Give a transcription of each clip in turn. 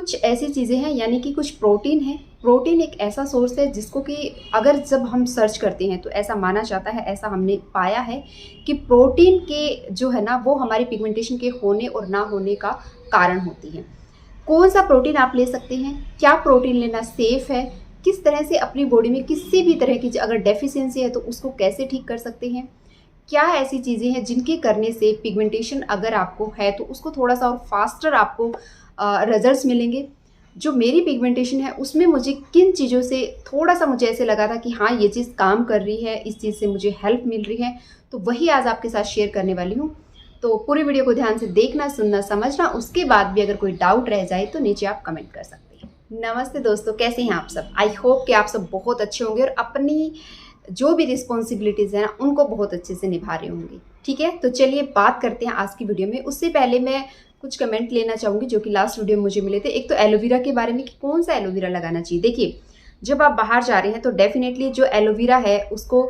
कुछ ऐसी चीज़ें हैं, यानी कि कुछ प्रोटीन है। प्रोटीन एक ऐसा सोर्स है जिसको कि अगर जब हम सर्च करते हैं तो ऐसा माना जाता है, ऐसा हमने पाया है कि प्रोटीन के जो है ना वो हमारी पिगमेंटेशन के होने और ना होने का कारण होती है। कौन सा प्रोटीन आप ले सकते हैं, क्या प्रोटीन लेना सेफ़ है, किस तरह से अपनी बॉडी में किसी भी तरह की अगर डेफिशिएंसी है तो उसको कैसे ठीक कर सकते हैं, क्या ऐसी चीज़ें हैं जिनके करने से पिगमेंटेशन अगर आपको है तो उसको थोड़ा सा और फास्टर आपको रिजल्ट्स मिलेंगे। जो मेरी पिगमेंटेशन है उसमें मुझे किन चीज़ों से थोड़ा सा मुझे ऐसे लगा था कि हाँ ये चीज़ काम कर रही है, इस चीज़ से मुझे हेल्प मिल रही है, तो वही आज आपके साथ शेयर करने वाली हूँ। तो पूरी वीडियो को ध्यान से देखना, सुनना, समझना। उसके बाद भी अगर कोई डाउट रह जाए तो नीचे आप कमेंट कर सकते हैं। नमस्ते दोस्तों, कैसे हैं आप सब? आई होप कि आप सब बहुत अच्छे होंगे और अपनी जो भी रिस्पॉन्सिबिलिटीज़ है ना उनको बहुत अच्छे से निभा रहे होंगे। ठीक है, तो चलिए बात करते हैं आज की वीडियो में। उससे पहले मैं कुछ कमेंट लेना चाहूँगी जो कि लास्ट वीडियो में मुझे मिले थे। एक तो एलोवेरा के बारे में कि कौन सा एलोवेरा लगाना चाहिए। देखिए, जब आप बाहर जा रहे हैं तो डेफिनेटली जो एलोवेरा है उसको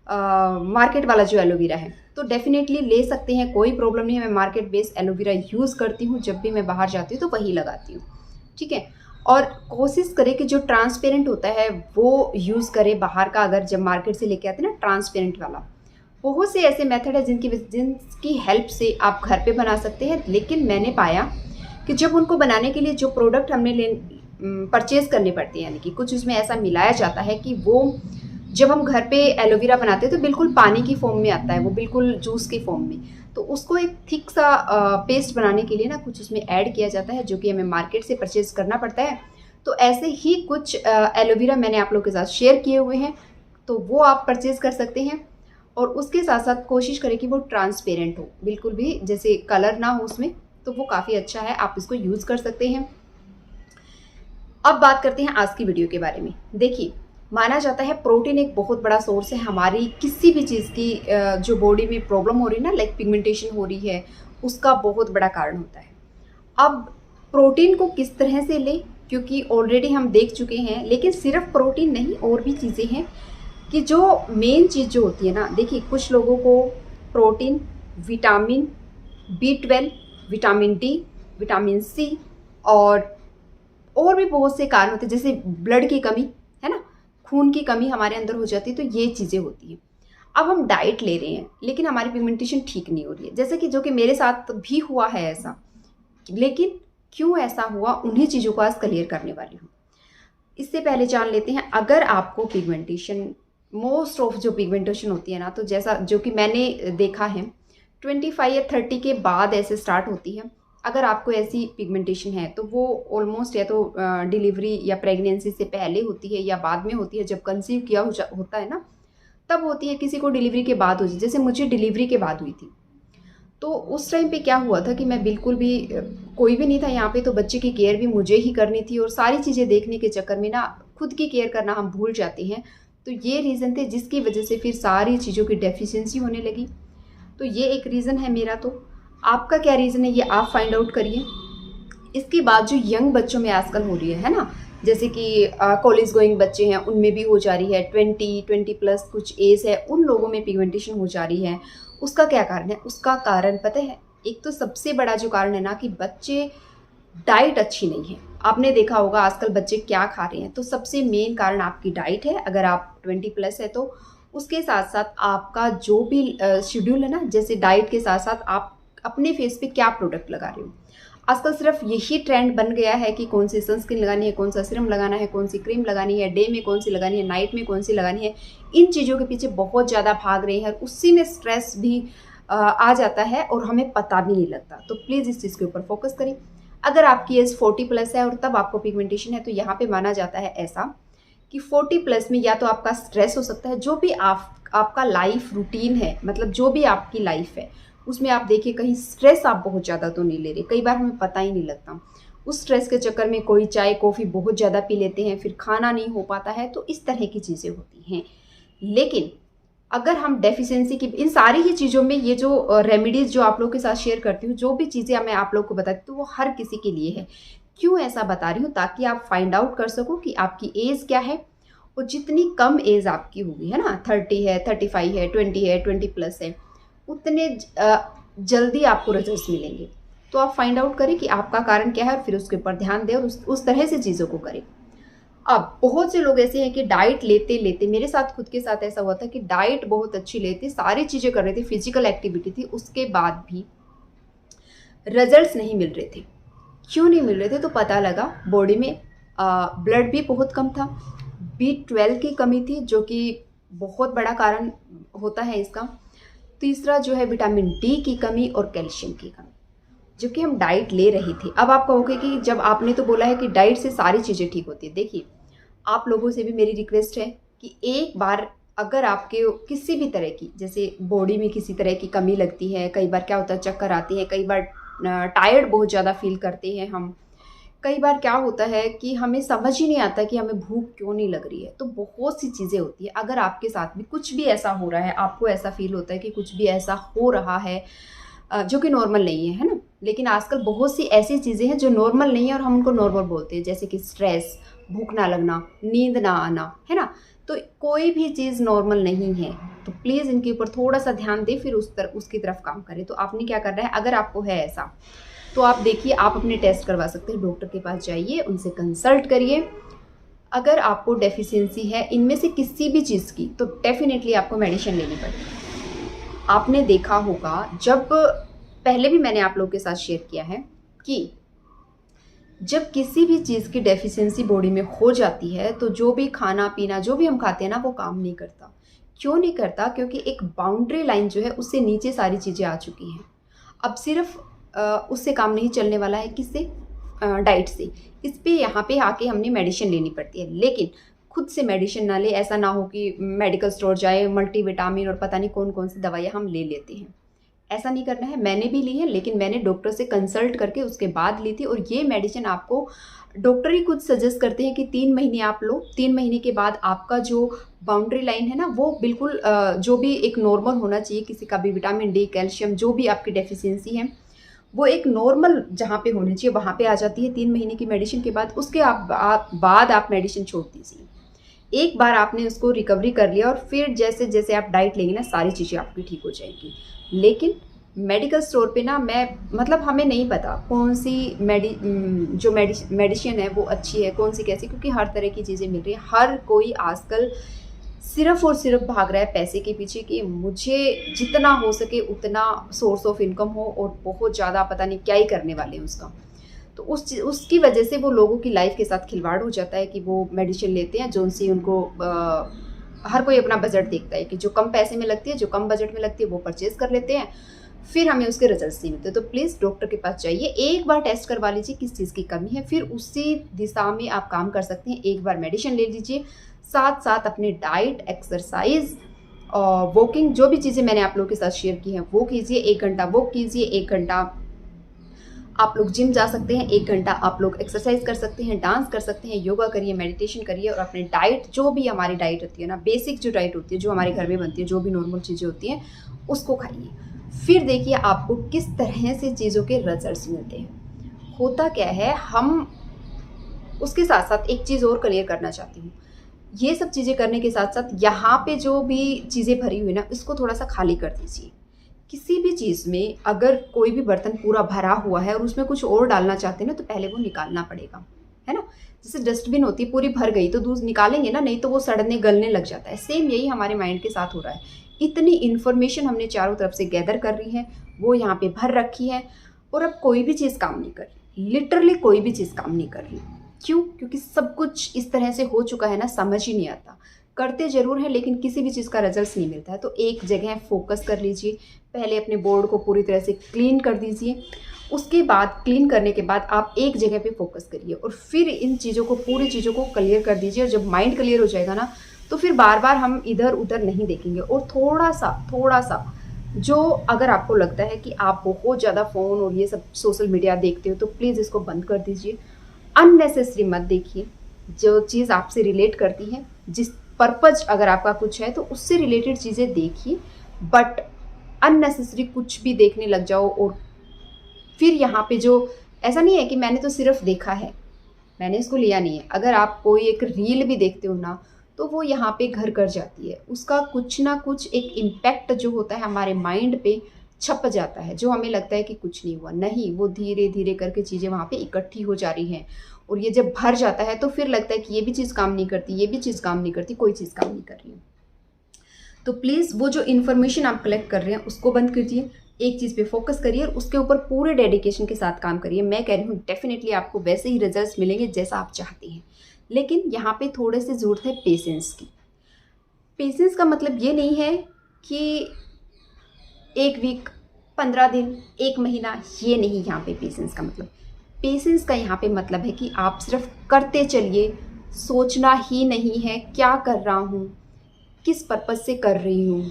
मार्केट वाला जो एलोवेरा है तो डेफिनेटली ले सकते हैं, कोई प्रॉब्लम नहीं है। मैं मार्केट बेस्ड एलोवेरा यूज़ करती हूँ, जब भी मैं बाहर जाती हूँ तो वही लगाती हूँ। ठीक है, और कोशिश करें कि जो ट्रांसपेरेंट होता है वो यूज़ करें बाहर का। अगर जब मार्केट से लेके आते हैं ना ट्रांसपेरेंट वाला, बहुत से ऐसे मेथड है जिनकी हेल्प से आप घर पे बना सकते हैं। लेकिन मैंने पाया कि जब उनको बनाने के लिए जो प्रोडक्ट हमने परचेज़ करने पड़ते हैं, यानी कि कुछ उसमें ऐसा मिलाया जाता है कि वो जब हम घर पे एलोवेरा बनाते हैं तो बिल्कुल पानी की फॉर्म में आता है, वो बिल्कुल जूस की फॉर्म में। तो उसको एक थिक सा पेस्ट बनाने के लिए ना कुछ उसमें ऐड किया जाता है जो कि हमें मार्केट से परचेज़ करना पड़ता है। तो ऐसे ही कुछ एलोवेरा मैंने आप लोगों के साथ शेयर किए हुए हैं, तो वो आप परचेज़ कर सकते हैं। और उसके साथ साथ कोशिश करें कि वो ट्रांसपेरेंट हो, बिल्कुल भी जैसे कलर ना हो उसमें, तो वो काफ़ी अच्छा है, आप इसको यूज़ कर सकते हैं। अब बात करते हैं आज की वीडियो के बारे में। देखिए, माना जाता है प्रोटीन एक बहुत बड़ा सोर्स है हमारी किसी भी चीज़ की जो बॉडी में प्रॉब्लम हो रही है ना, लाइक पिगमेंटेशन हो रही है, उसका बहुत बड़ा कारण होता है। अब प्रोटीन को किस तरह से लें, क्योंकि ऑलरेडी हम देख चुके हैं। लेकिन सिर्फ प्रोटीन नहीं, और भी चीज़ें हैं कि जो मेन चीज़ जो होती है ना, देखिए कुछ लोगों को protein, vitamin B12, vitamin D, vitamin C और भी बहुत से कारण होते हैं, जैसे ब्लड की कमी है ना, खून की कमी हमारे अंदर हो जाती है, तो ये चीज़ें होती हैं। अब हम डाइट ले रहे हैं लेकिन हमारी पिगमेंटेशन ठीक नहीं हो रही है, जैसे कि जो कि मेरे साथ भी हुआ है ऐसा। लेकिन क्यों ऐसा हुआ, उन्हीं चीज़ों को आज क्लियर करने वाली हूँ। इससे पहले जान लेते हैं, अगर आपको पिगमेंटेशन, मोस्ट ऑफ जो पिगमेंटेशन होती है ना, तो जैसा जो कि मैंने देखा है 25 या 30 के बाद ऐसे स्टार्ट होती है। अगर आपको ऐसी पिगमेंटेशन है तो वो ऑलमोस्ट या तो डिलीवरी या प्रेगनेंसी से पहले होती है या बाद में होती है, जब कंसीव किया होता है ना तब होती है। किसी को डिलीवरी के बाद होती है, जैसे मुझे डिलीवरी के बाद हुई थी। तो उस टाइम पे क्या हुआ था कि मैं बिल्कुल भी कोई भी नहीं था यहाँ पे, तो बच्चे की केयर भी मुझे ही करनी थी और सारी चीज़ें देखने के चक्कर में ना खुद की केयर करना हम भूल जाते हैं। तो ये रीज़न थे जिसकी वजह से फिर सारी चीज़ों की डेफिशिएंसी होने लगी। तो ये एक रीज़न है मेरा। तो आपका क्या रीज़न है ये आप फाइंड आउट करिए। इसके बाद जो यंग बच्चों में आजकल हो रही है ना, जैसे कि कॉलेज गोइंग बच्चे हैं उनमें भी हो जा रही है, 20 प्लस कुछ एज है उन लोगों में पिगमेंटेशन हो जा रही है। उसका क्या कारण है? उसका कारण पता है, एक तो सबसे बड़ा जो कारण है ना कि बच्चे डाइट अच्छी नहीं है। आपने देखा होगा आजकल बच्चे क्या खा रहे हैं, तो सबसे मेन कारण आपकी डाइट है। अगर आप 20 प्लस है तो उसके साथ साथ आपका जो भी शेड्यूल है ना, जैसे डाइट के साथ साथ आप अपने फेस पे क्या प्रोडक्ट लगा रहे हो। आजकल सिर्फ यही ट्रेंड बन गया है कि कौन सी सनस्क्रीन लगानी है, कौन सा सीरम लगाना है, कौन सी क्रीम लगानी है, डे में कौन सी लगानी है, नाइट में कौन सी लगानी है। इन चीज़ों के पीछे बहुत ज़्यादा भाग रहे हैं और उसी में स्ट्रेस भी आ जाता है और हमें पता भी नहीं लगता। तो प्लीज़ इस चीज़ के ऊपर फोकस करें। अगर आपकी एज 40 प्लस है और तब आपको पिगमेंटेशन है, तो यहाँ पे माना जाता है ऐसा कि 40 प्लस में या तो आपका स्ट्रेस हो सकता है, जो भी आपका लाइफ रूटीन है, मतलब जो भी आपकी लाइफ है उसमें आप देखिए कहीं स्ट्रेस आप बहुत ज़्यादा तो नहीं ले रहे। कई बार हमें पता ही नहीं लगता, उस स्ट्रेस के चक्कर में कोई चाय कॉफ़ी बहुत ज़्यादा पी लेते हैं, फिर खाना नहीं हो पाता है। तो इस तरह की चीज़ें होती हैं। लेकिन अगर हम डेफिशिएंसी की इन सारी ही चीज़ों में, ये जो रेमेडीज़ जो आप लोगों के साथ शेयर करती हूँ, जो भी चीज़ें मैं आप लोग को बताती हूँ वो हर किसी के लिए है। क्यों ऐसा बता रही हूँ? ताकि आप फाइंड आउट कर सको कि आपकी एज क्या है। और जितनी कम एज आपकी होगी, है ना, 30 है, 35 है, 20 है, 20 प्लस है, उतने जल्दी आपको रिजल्ट्स मिलेंगे। तो आप फाइंड आउट करें कि आपका कारण क्या है और फिर उसके ऊपर ध्यान दें और उस तरह से चीज़ों को करें। अब बहुत से लोग ऐसे हैं कि डाइट लेते लेते, मेरे साथ खुद के साथ ऐसा हुआ था कि डाइट बहुत अच्छी लेते, सारी चीज़ें कर रहे थे, फिजिकल एक्टिविटी थी, उसके बाद भी रिजल्ट्स नहीं मिल रहे थे। क्यों नहीं मिल रहे थे? तो पता लगा बॉडी में ब्लड भी बहुत कम था, B12 की कमी थी जो कि बहुत बड़ा कारण होता है इसका। तीसरा जो है विटामिन डी की कमी और कैल्शियम की कमी, जो कि हम डाइट ले रही थी। अब आप कहोगे कि जब आपने तो बोला है कि डाइट से सारी चीज़ें ठीक होती है। देखिए, आप लोगों से भी मेरी रिक्वेस्ट है कि एक बार अगर आपके किसी भी तरह की, जैसे बॉडी में किसी तरह की कमी लगती है, कई बार क्या होता है चक्कर आती है, कई बार टायर्ड बहुत ज़्यादा फील करते हैं हम, कई बार क्या होता है कि हमें समझ ही नहीं आता कि हमें भूख क्यों नहीं लग रही है। तो बहुत सी चीज़ें होती है। अगर आपके साथ भी कुछ भी ऐसा हो रहा है, आपको ऐसा फील होता है कि कुछ भी ऐसा हो रहा है जो कि नॉर्मल नहीं है, है ना? लेकिन आजकल बहुत सी ऐसी चीज़ें हैं जो नॉर्मल नहीं है और हम उनको नॉर्मल बोलते हैं, जैसे कि स्ट्रेस, भूख ना लगना, नींद ना आना, है ना? तो कोई भी चीज़ नॉर्मल नहीं है, तो प्लीज़ इनके ऊपर थोड़ा सा ध्यान दें, फिर उसकी तरफ काम करें। तो आपने क्या करना है, अगर आपको है ऐसा, तो आप देखिए, आप अपने टेस्ट करवा सकते हैं, डॉक्टर के पास जाइए, उनसे कंसल्ट करिए। अगर आपको डेफिशिएंसी है इनमें से किसी भी चीज़ की, तो डेफिनेटली आपको मेडिसिन लेनी पड़ेगी। आपने देखा होगा, जब पहले भी मैंने आप लोगों के साथ शेयर किया है कि जब किसी भी चीज़ की डेफिशिएंसी बॉडी में हो जाती है, तो जो भी खाना पीना जो भी हम खाते हैं ना, वो काम नहीं करता। क्यों नहीं करता? क्योंकि एक बाउंड्री लाइन जो है उससे नीचे सारी चीज़ें आ चुकी हैं। अब सिर्फ उससे काम नहीं चलने वाला है, किससे? डाइट से। इस पे यहाँ पे आके हमने मेडिसिन लेनी पड़ती है। लेकिन खुद से मेडिसिन ना ले, ऐसा ना हो कि मेडिकल स्टोर जाए, मल्टीविटामिन और पता नहीं कौन कौन सी दवाइयाँ हम ले लेते हैं। ऐसा नहीं करना है। मैंने भी ली है, लेकिन मैंने डॉक्टर से कंसल्ट करके उसके बाद ली थी। और ये मेडिसिन आपको डॉक्टर ही खुद सजेस्ट करते हैं कि 3 महीने आप लो। 3 महीने के बाद आपका जो बाउंड्री लाइन है ना, वो बिल्कुल जो भी एक नॉर्मल होना चाहिए, किसी का भी विटामिन डी, कैल्शियम, जो भी आपकी डेफिशिएंसी है, वो एक नॉर्मल जहाँ पे होनी चाहिए वहाँ पे आ जाती है 3 महीने की मेडिसिन के बाद। उसके बाद आप मेडिसिन छोड़ दीजिए। एक बार आपने उसको रिकवरी कर लिया और फिर जैसे जैसे आप डाइट लेंगे ना, सारी चीज़ें आपकी ठीक हो जाएंगी। लेकिन मेडिकल स्टोर पे ना, मैं मतलब हमें नहीं पता कौन सी मेडिसिन है वो अच्छी है, कौन सी कैसी, क्योंकि हर तरह की चीज़ें मिल रही है। हर कोई आजकल सिर्फ और सिर्फ भाग रहा है पैसे के पीछे कि मुझे जितना हो सके उतना सोर्स ऑफ इनकम हो, और बहुत ज़्यादा पता नहीं क्या ही करने वाले हैं उसका। तो उसकी वजह से वो लोगों की लाइफ के साथ खिलवाड़ हो जाता है कि वो मेडिसिन लेते हैं जो उनसे उनको हर कोई अपना बजट देखता है कि जो कम पैसे में लगती है, जो कम बजट में लगती है, वो परचेज़ कर लेते हैं, फिर हमें उसके रिजल्ट्स नहीं मिलते। तो प्लीज़ डॉक्टर के पास जाइए, एक बार टेस्ट करवा लीजिए किस चीज़ की कमी है, फिर उसी दिशा में आप काम कर सकते हैं। एक बार मेडिसिन ले लीजिए, साथ साथ अपने डाइट, एक्सरसाइज और वॉकिंग, जो भी चीज़ें मैंने आप लोगों के साथ शेयर की हैं वो कीजिए। 1 घंटा वॉक कीजिए, 1 घंटा आप लोग जिम जा सकते हैं, 1 घंटा आप लोग एक्सरसाइज कर सकते हैं, डांस कर सकते हैं, योगा करिए, मेडिटेशन करिए, और अपने डाइट, जो भी हमारी डाइट होती है ना, बेसिक जो डाइट होती है, जो हमारे घर में बनती है, जो भी नॉर्मल चीज़ें होती हैं, उसको खाइए। फिर देखिए आपको किस तरह से चीज़ों के रिजल्ट्स मिलते हैं। होता क्या है, हम उसके साथ साथ एक चीज़ और क्लियर करना चाहती हूँ। ये सब चीज़ें करने के साथ साथ यहाँ पे जो भी चीज़ें भरी हुई ना, इसको थोड़ा सा खाली कर दीजिए। किसी भी चीज़ में अगर कोई भी बर्तन पूरा भरा हुआ है और उसमें कुछ और डालना चाहते हैं ना, तो पहले वो निकालना पड़ेगा, है ना? जैसे डस्टबिन होती है, पूरी भर गई तो दूध निकालेंगे ना, नहीं तो वो सड़ने गलने लग जाता है। सेम यही हमारे माइंड के साथ हो रहा है। इतनी इन्फॉर्मेशन हमने चारों तरफ से गैदर कर रही है, वो यहाँ पे भर रखी है, और अब कोई भी चीज़ काम नहीं कर रही। लिटरली कोई भी चीज़ काम नहीं कर रही। क्यों? क्योंकि सब कुछ इस तरह से हो चुका है ना, समझ ही नहीं आता। करते ज़रूर हैं लेकिन किसी भी चीज़ का रिजल्ट नहीं मिलता है। तो एक जगह फोकस कर लीजिए। पहले अपने बोर्ड को पूरी तरह से क्लीन कर दीजिए। उसके बाद क्लीन करने के बाद आप एक जगह पे फोकस करिए, और फिर इन चीज़ों को, पूरी चीज़ों को क्लियर कर दीजिए। और जब माइंड क्लियर हो जाएगा ना, तो फिर बार बार हम इधर उधर नहीं देखेंगे। और थोड़ा सा जो, अगर आपको लगता है कि आप बहुत ज़्यादा फ़ोन और ये सब सोशल मीडिया देखते हो, तो प्लीज़ इसको बंद कर दीजिए। अननेसेसरी मत देखिए। जो चीज़ आपसे रिलेट करती है, जिस पर्पज़ अगर आपका कुछ है, तो उससे रिलेटेड चीज़ें देखिए, बट अननेसेसरी कुछ भी देखने लग जाओ। और फिर यहाँ पे जो, ऐसा नहीं है कि मैंने तो सिर्फ देखा है, मैंने इसको लिया नहीं है। अगर आप कोई एक रील भी देखते हो ना, तो वो यहाँ पे घर कर जाती है। उसका कुछ ना कुछ एक इम्पैक्ट जो होता है हमारे माइंड पे, छप जाता है, जो हमें लगता है कि कुछ नहीं हुआ, नहीं, वो धीरे धीरे करके चीज़ें वहाँ पे इकट्ठी हो जा रही हैं। और ये जब भर जाता है तो फिर लगता है कि ये भी चीज़ काम नहीं करती, ये भी चीज़ काम नहीं करती, कोई चीज़ काम नहीं कर रही है। तो प्लीज़ वो जो इन्फॉर्मेशन आप कलेक्ट कर रहे हैं उसको बंद कीजिए, एक चीज़ पे फोकस करिए और उसके ऊपर पूरे डेडिकेशन के साथ काम करिए। मैं कह रही हूँ डेफिनेटली आपको वैसे ही रिजल्ट्स मिलेंगे जैसा आप चाहते हैं। लेकिन यहाँ पे थोड़े से ज़रूरत है पेशेंस की। पेशेंस का मतलब ये नहीं है कि 1 वीक, 15 दिन, 1 महीना, ये नहीं यहाँ पे पेशेंस का मतलब। पेशेंस का यहाँ पे मतलब है कि आप सिर्फ करते चलिए, सोचना ही नहीं है क्या कर रहा हूँ, किस पर्पज़ से कर रही हूँ,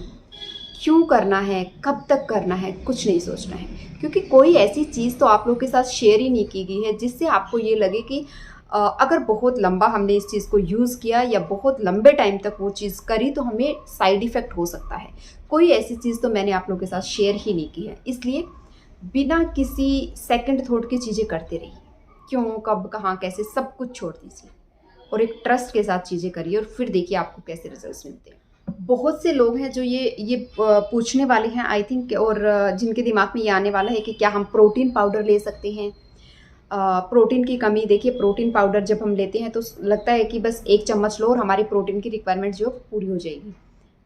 क्यों करना है, कब तक करना है, कुछ नहीं सोचना है। क्योंकि कोई ऐसी चीज़ तो आप लोगों के साथ शेयर ही नहीं की गई है जिससे आपको ये लगे कि अगर बहुत लंबा हमने इस चीज़ को यूज़ किया या बहुत लंबे टाइम तक वो चीज़ करी तो हमें साइड इफ़ेक्ट हो सकता है। कोई ऐसी चीज़ तो मैंने आप लोगों के साथ शेयर ही नहीं की है। इसलिए बिना किसी सेकंड थॉट की चीज़ें करते रहिए, क्यों, कब, कहाँ, कैसे, सब कुछ छोड़ दीजिए और एक ट्रस्ट के साथ चीज़ें करिए और फिर देखिए आपको कैसे रिजल्ट्स मिलते हैं। बहुत से लोग हैं जो ये पूछने वाले हैं आई थिंक, और जिनके दिमाग में ये आने वाला है कि क्या हम प्रोटीन पाउडर ले सकते हैं। प्रोटीन की कमी, देखिए प्रोटीन पाउडर जब हम लेते हैं तो लगता है कि बस 1 चम्मच लो और हमारी प्रोटीन की रिक्वायरमेंट जो पूरी हो जाएगी।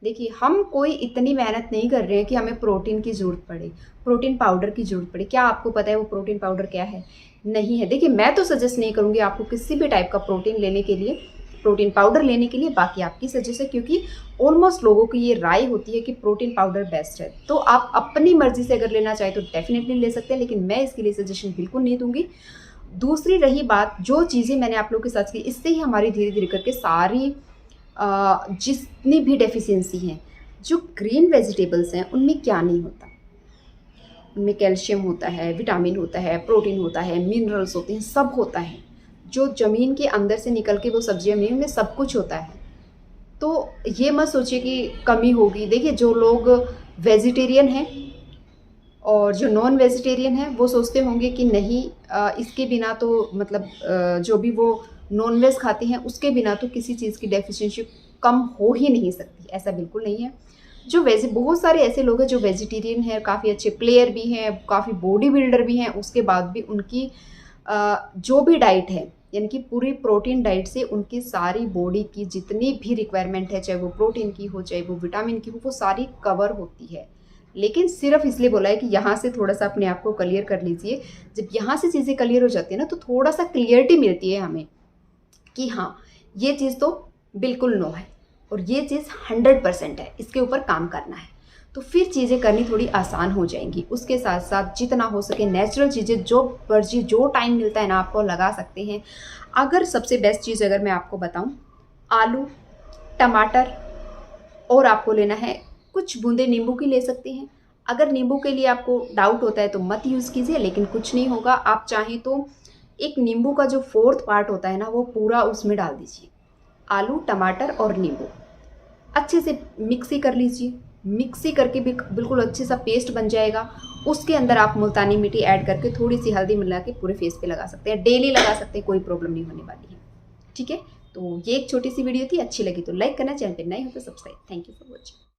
देखिए हम कोई इतनी मेहनत नहीं कर रहे हैं कि हमें प्रोटीन की ज़रूरत पड़े, प्रोटीन पाउडर की ज़रूरत पड़े। क्या आपको पता है वो प्रोटीन पाउडर क्या है? नहीं है। देखिए मैं तो सजेस्ट नहीं करूँगी आपको किसी भी टाइप का प्रोटीन लेने के लिए, प्रोटीन पाउडर लेने के लिए, बाकी आपकी सजेस्ट है, क्योंकि ऑलमोस्ट लोगों की ये राय होती है कि प्रोटीन पाउडर बेस्ट है। तो आप अपनी मर्जी से अगर लेना चाहें तो डेफिनेटली ले सकते हैं, लेकिन मैं इसके लिए सजेशन बिल्कुल नहीं दूंगी। दूसरी रही बात, जो चीज़ें मैंने आप लोगों के साथ की, इससे ही हमारी धीरे धीरे करके सारी जितनी भी डेफिशिएंसी हैं, जो ग्रीन वेजिटेबल्स हैं उनमें क्या नहीं होता, उनमें कैल्शियम होता है, विटामिन होता है, प्रोटीन होता है, मिनरल्स होते हैं, सब होता है। जो ज़मीन के अंदर से निकल के वो सब्जियां मिली उनमें सब कुछ होता है। तो ये मत सोचिए कि कमी होगी। देखिए जो लोग वेजिटेरियन हैं और जो नॉन वेजिटेरियन है वो सोचते होंगे कि नहीं इसके बिना तो मतलब जो भी वो नॉन वेज खाते हैं उसके बिना तो किसी चीज़ की डेफिशिएंसी कम हो ही नहीं सकती। ऐसा बिल्कुल नहीं है। जो बहुत सारे ऐसे लोग हैं जो वेजिटेरियन हैं, काफ़ी अच्छे प्लेयर भी हैं, काफ़ी बॉडी बिल्डर भी हैं, उसके बाद भी उनकी जो भी डाइट है, यानी कि पूरी प्रोटीन डाइट से उनकी सारी बॉडी की जितनी भी रिक्वायरमेंट है, चाहे वो प्रोटीन की हो, चाहे वो विटामिन की हो, वो सारी कवर होती है। लेकिन सिर्फ इसलिए बोला है कि यहाँ से थोड़ा सा अपने आप को क्लियर कर लीजिए। जब यहाँ से चीज़ें क्लियर हो जाती है ना तो थोड़ा सा क्लियरिटी मिलती है हमें कि हाँ ये चीज़ तो बिल्कुल नो है और ये चीज़ 100% है, इसके ऊपर काम करना है। तो फिर चीज़ें करनी थोड़ी आसान हो जाएंगी। उसके साथ साथ जितना हो सके नेचुरल चीज़ें, जो मर्जी जो टाइम मिलता है ना आपको लगा सकते हैं। अगर सबसे बेस्ट चीज़ अगर मैं आपको बताऊँ, आलू, टमाटर और आपको लेना है कुछ बूंदे नींबू की ले सकते हैं। अगर नींबू के लिए आपको डाउट होता है तो मत यूज़ कीजिए, लेकिन कुछ नहीं होगा। आप चाहें तो एक नींबू का जो 4th पार्ट होता है ना वो पूरा उसमें डाल दीजिए। आलू, टमाटर और नींबू अच्छे से मिक्सी कर लीजिए। मिक्सी करके भी बिल्कुल अच्छे सा पेस्ट बन जाएगा। उसके अंदर आप मुल्तानी मिट्टी ऐड करके थोड़ी सी हल्दी मिला के पूरे फेस पे लगा सकते हैं। डेली लगा सकते हैं, कोई प्रॉब्लम नहीं होने वाली है। ठीक है, तो ये एक छोटी सी वीडियो थी। अच्छी लगी तो लाइक करना, चैनल पे नए हो तो subscribe. Thank you for watching.